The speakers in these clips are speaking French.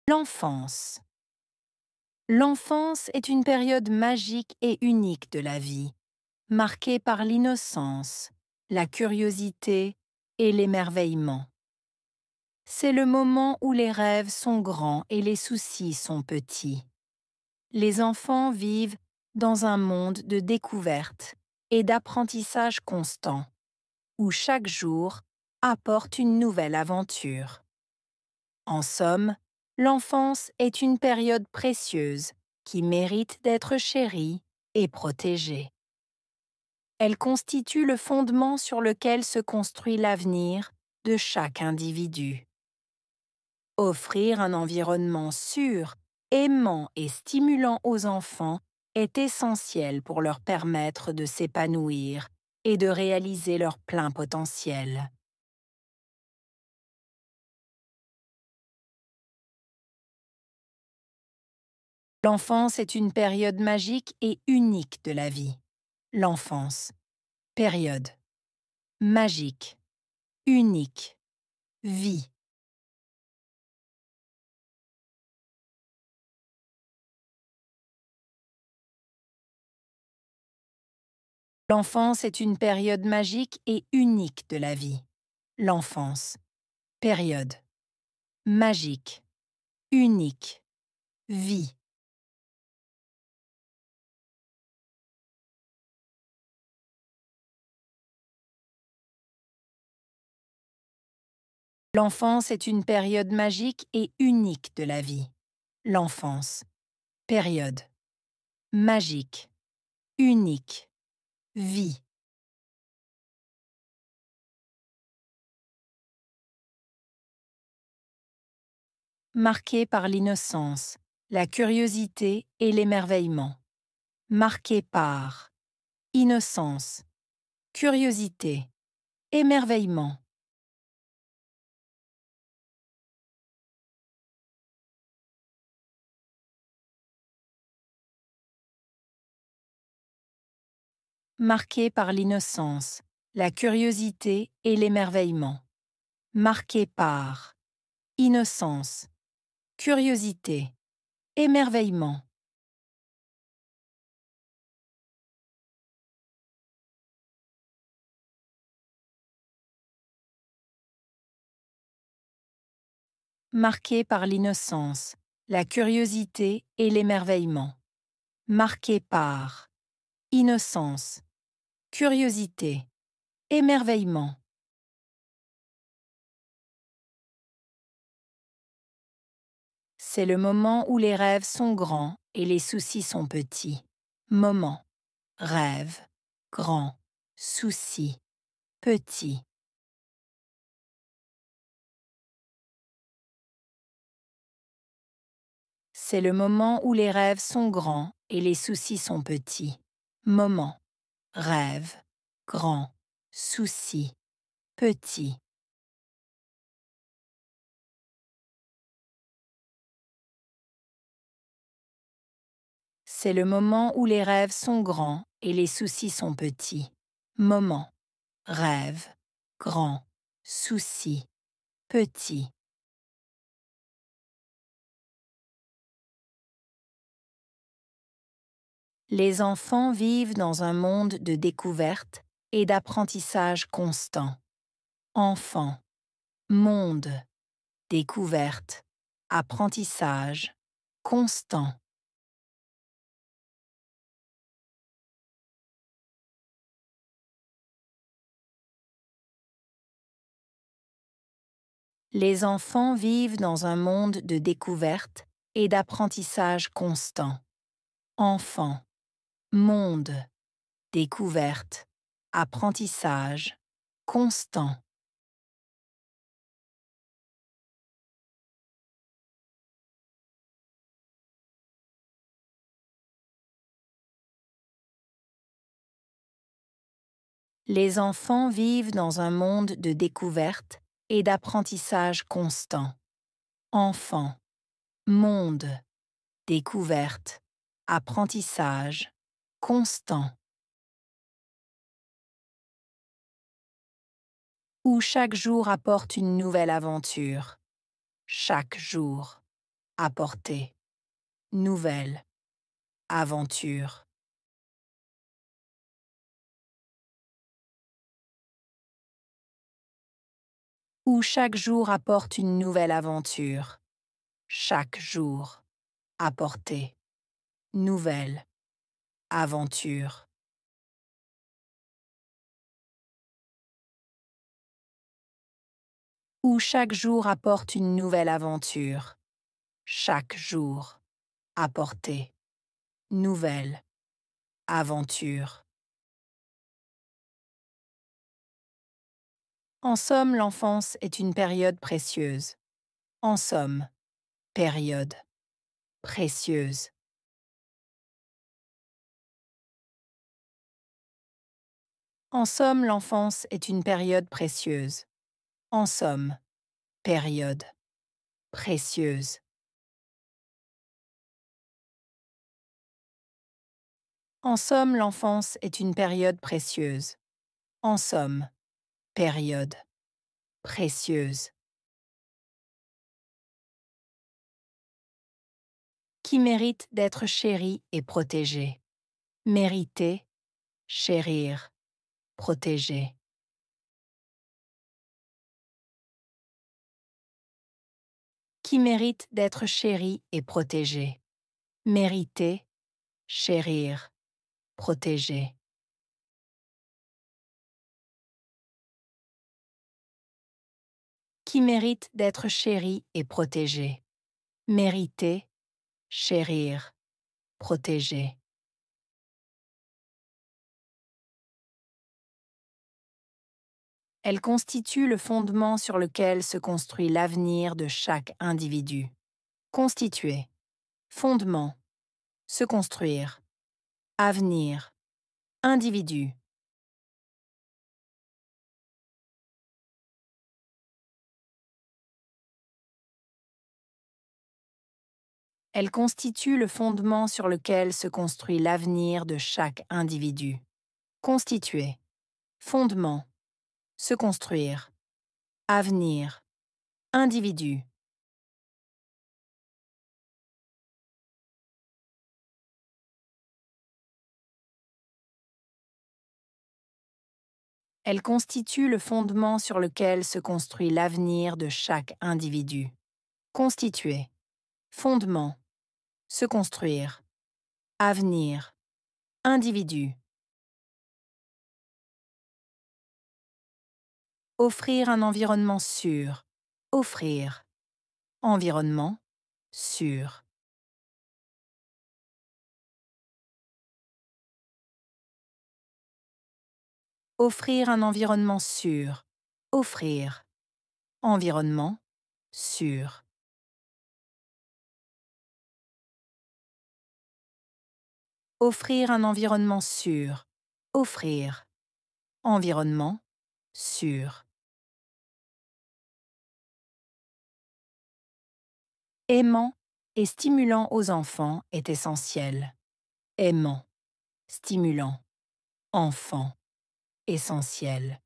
L'enfance. L'enfance est une période magique et unique de la vie, marquée par l'innocence, la curiosité et l'émerveillement. C'est le moment où les rêves sont grands et les soucis sont petits. Les enfants vivent dans un monde de découverte et d'apprentissage constant, où chaque jour apporte une nouvelle aventure. En somme, l'enfance est une période précieuse qui mérite d'être chérie et protégée. Elle constitue le fondement sur lequel se construit l'avenir de chaque individu. Offrir un environnement sûr, aimant et stimulant aux enfants est essentiel pour leur permettre de s'épanouir et de réaliser leur plein potentiel. L'enfance est une période magique et unique de la vie. L'enfance. Période. Magique. Unique. Vie. L'enfance est une période magique et unique de la vie. L'enfance. Période. Magique. Unique. Vie. L'enfance est une période magique et unique de la vie. L'enfance. Période. Magique. Unique. Vie. Marquée par l'innocence, la curiosité et l'émerveillement. Marquée par innocence, curiosité, émerveillement. Marquée par l'innocence, la curiosité et l'émerveillement. Marquée par innocence, curiosité, émerveillement. Marquée par l'innocence, la curiosité et l'émerveillement. Marquée par innocence, curiosité, émerveillement. C'est le moment où les rêves sont grands et les soucis sont petits. Moment, rêve, grand, souci, petit. C'est le moment où les rêves sont grands et les soucis sont petits. Moment, rêve, grand, souci, petit. C'est le moment où les rêves sont grands et les soucis sont petits. Moment, rêve, grand, souci, petit. Les enfants vivent dans un monde de découverte et d'apprentissage constant. Enfant, monde, découverte, apprentissage, constant. Les enfants vivent dans un monde de découverte et d'apprentissage constant. Enfant, monde, découverte, apprentissage, constant. Les enfants vivent dans un monde de découverte et d'apprentissage constant. Enfant, monde, découverte, apprentissage, constant. Où chaque jour apporte une nouvelle aventure. Chaque jour. apporter, nouvelle, aventure. Où chaque jour apporte une nouvelle aventure. Chaque jour, apporter, nouvelle, aventure. Où chaque jour apporte une nouvelle aventure. Chaque jour, apporter, nouvelle, aventure. En somme, l'enfance est une période précieuse. En somme, période, précieuse. En somme, l'enfance est une période précieuse. En somme, période, précieuse. En somme, l'enfance est une période précieuse. En somme, période, précieuse. Qui mérite d'être chéri et protégé. Mériter, chérir, protéger. Qui mérite d'être chéri et protégé. Mériter, chérir, protéger. Qui mérite d'être chéri et protégé. Mériter, chérir, protéger. Elle constitue le fondement sur lequel se construit l'avenir de chaque individu. Constituer, fondement, se construire, avenir, individu. Elle constitue le fondement sur lequel se construit l'avenir de chaque individu. Constituer, fondement, se construire, avenir, individu. Elle constitue le fondement sur lequel se construit l'avenir de chaque individu. Constituer, fondement, se construire, avenir, individu. Offrir un environnement sûr, offrir, environnement, sûr. Offrir un environnement sûr, offrir, environnement, sûr. Offrir un environnement sûr, offrir, environnement, sûr. Aimant et stimulant aux enfants est essentiel. Aimant, stimulant, enfant, essentiel.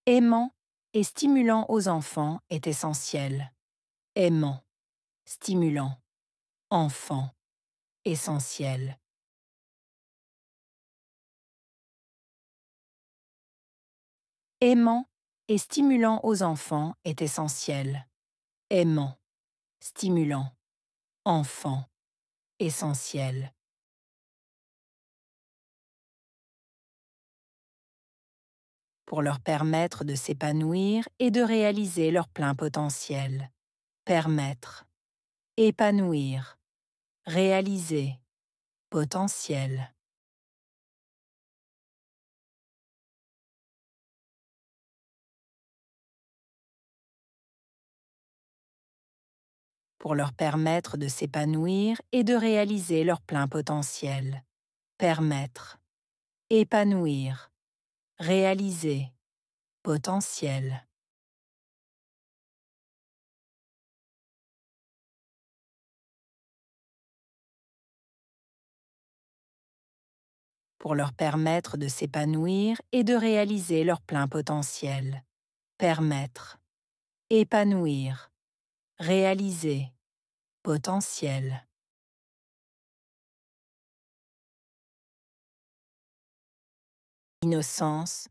Aimant et stimulant aux enfants est essentiel. Aimant, stimulant, enfant, essentiel. Aimant et stimulant aux enfants est essentiel. Aimant, stimulant, enfant, essentiel. Pour leur permettre de s'épanouir et de réaliser leur plein potentiel. Permettre, épanouir, réaliser, potentiel. Pour leur permettre de s'épanouir et de réaliser leur plein potentiel. Permettre, épanouir, réaliser, potentiel. pour leur permettre de s'épanouir et de réaliser leur plein potentiel. Permettre, épanouir, réaliser, potentiel. Innocence,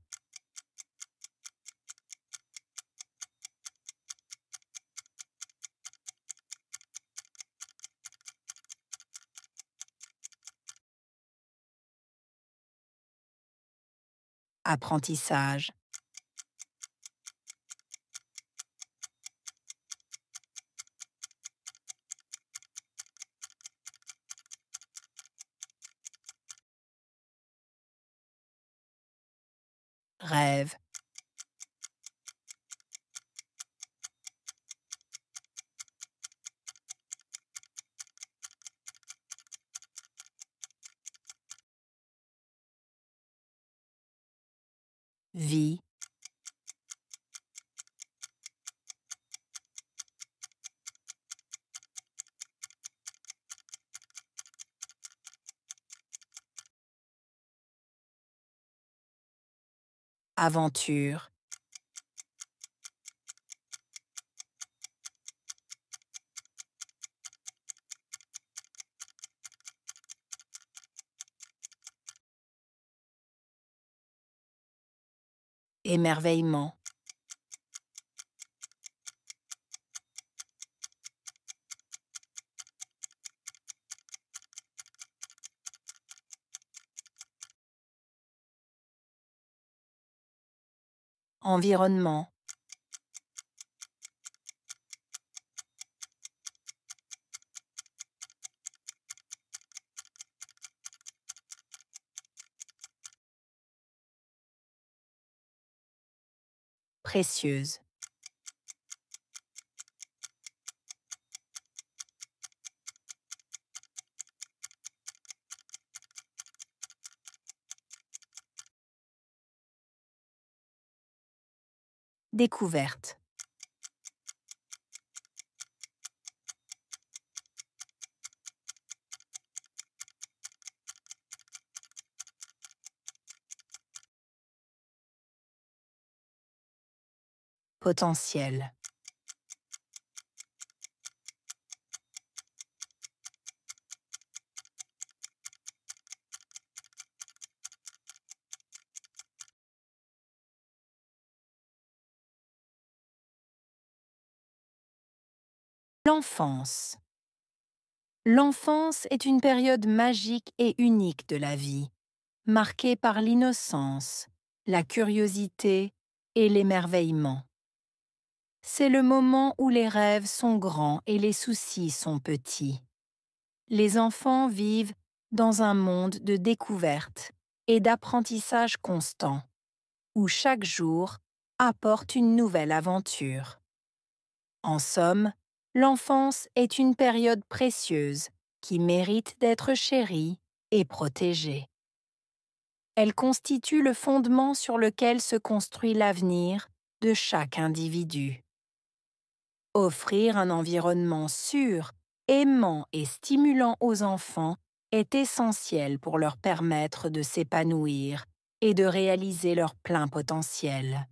apprentissage, rêve, vie, aventure, émerveillement, environnement, précieuse, découverte, potentiel. L'enfance. L'enfance est une période magique et unique de la vie, marquée par l'innocence, la curiosité et l'émerveillement. C'est le moment où les rêves sont grands et les soucis sont petits. Les enfants vivent dans un monde de découverte et d'apprentissage constant, où chaque jour apporte une nouvelle aventure. En somme, l'enfance est une période précieuse qui mérite d'être chérie et protégée. Elle constitue le fondement sur lequel se construit l'avenir de chaque individu. Offrir un environnement sûr, aimant et stimulant aux enfants est essentiel pour leur permettre de s'épanouir et de réaliser leur plein potentiel.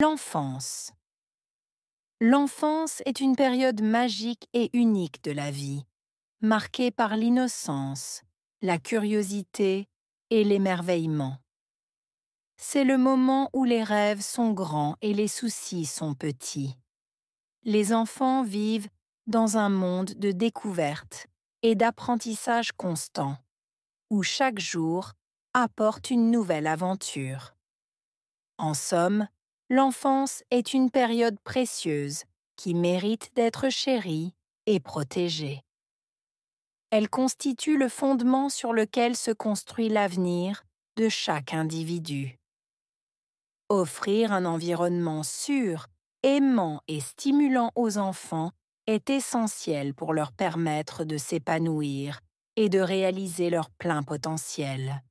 L'enfance. L'enfance est une période magique et unique de la vie, marquée par l'innocence, la curiosité et l'émerveillement. C'est le moment où les rêves sont grands et les soucis sont petits. Les enfants vivent dans un monde de découverte et d'apprentissage constant, où chaque jour apporte une nouvelle aventure. En somme, l'enfance est une période précieuse qui mérite d'être chérie et protégée. Elle constitue le fondement sur lequel se construit l'avenir de chaque individu. Offrir un environnement sûr, aimant et stimulant aux enfants est essentiel pour leur permettre de s'épanouir et de réaliser leur plein potentiel.